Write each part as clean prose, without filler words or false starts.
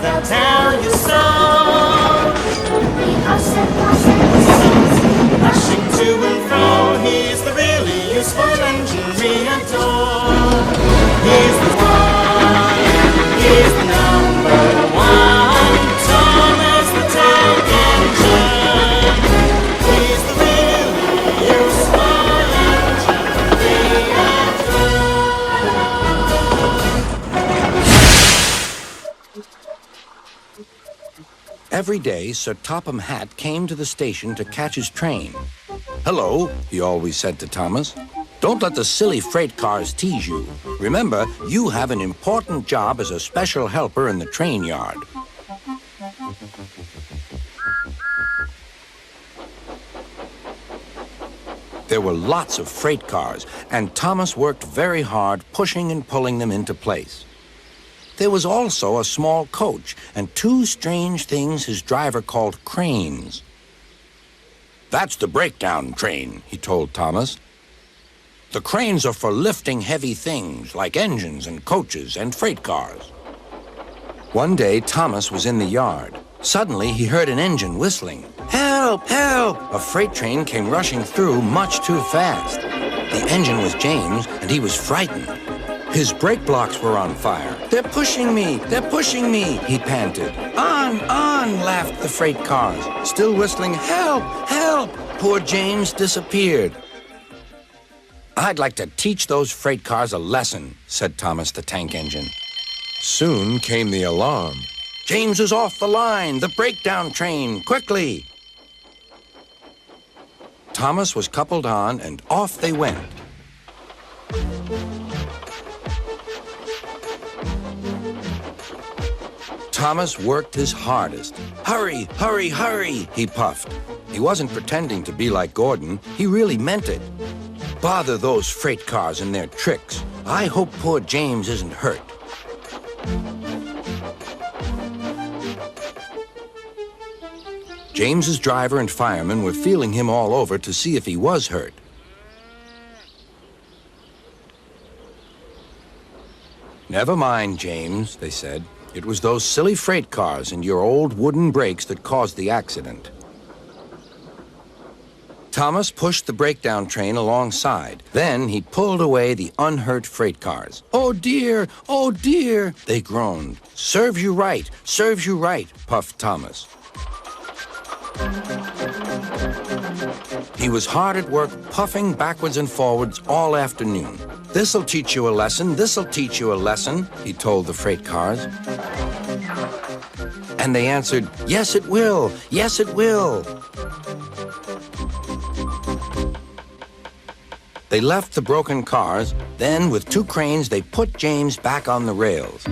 they'll tell you so. Rushing to and fro, he's the really useful engine we adore. He's the one, he's the number one. Thomas the Tank Engine. He's the really useful engine we adore. Every day, Sir Topham Hatt came to the station to catch his train. "Hello," he always said to Thomas. "Don't let the silly freight cars tease you. Remember, you have an important job as a special helper in the train yard." There were lots of freight cars, and Thomas worked very hard pushing and pulling them into place. There was also a small coach and two strange things his driver called cranes. "That's the breakdown train," he told Thomas. "The cranes are for lifting heavy things like engines and coaches and freight cars." One day, Thomas was in the yard. Suddenly, he heard an engine whistling. "Help! Help!" A freight train came rushing through much too fast. The engine was James, and he was frightened. His brake blocks were on fire. "They're pushing me! They're pushing me!" he panted. "On! On!" laughed the freight cars, still whistling, "Help! Help!" Poor James disappeared. "I'd like to teach those freight cars a lesson," said Thomas the Tank Engine. Soon came the alarm. "James is off the line! The breakdown train! Quickly!" Thomas was coupled on, and off they went. Thomas worked his hardest. "Hurry, hurry, hurry," he puffed. He wasn't pretending to be like Gordon. He really meant it. "Bother those freight cars and their tricks. I hope poor James isn't hurt." James's driver and firemen were feeling him all over to see if he was hurt. "Never mind, James," they said. "It was those silly freight cars and your old wooden brakes that caused the accident." Thomas pushed the breakdown train alongside. Then he pulled away the unhurt freight cars. "Oh dear, oh dear," they groaned. "Serves you right, serves you right," puffed Thomas. He was hard at work, puffing backwards and forwards all afternoon. "This'll teach you a lesson, this'll teach you a lesson," he told the freight cars. And they answered, "Yes, it will, yes, it will." They left the broken cars. Then, with two cranes, they put James back on the rails.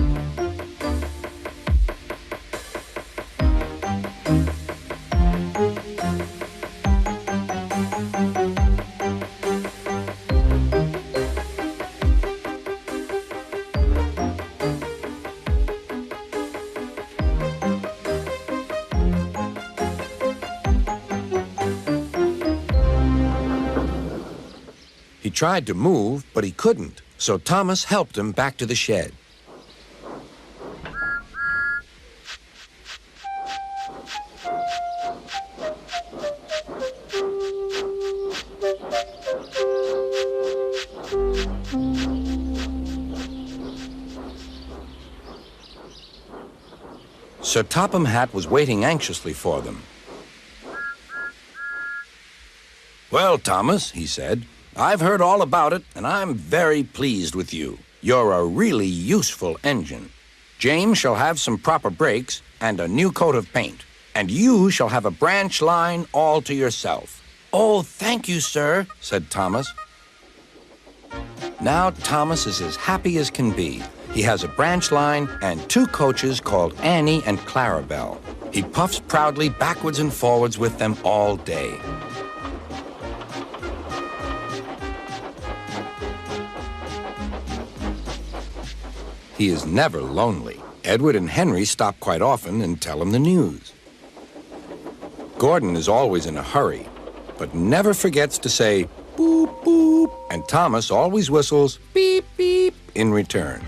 He tried to move, but he couldn't, so Thomas helped him back to the shed. Sir Topham Hatt was waiting anxiously for them. "Well, Thomas," he said, "I've heard all about it, and I'm very pleased with you. You're a really useful engine. James shall have some proper brakes and a new coat of paint, and you shall have a branch line all to yourself." "Oh, thank you, sir," said Thomas. Now Thomas is as happy as can be. He has a branch line and two coaches called Annie and Clarabelle. He puffs proudly backwards and forwards with them all day. He is never lonely. Edward and Henry stop quite often and tell him the news. Gordon is always in a hurry, but never forgets to say, "Boop, boop," and Thomas always whistles, "Beep, beep," in return.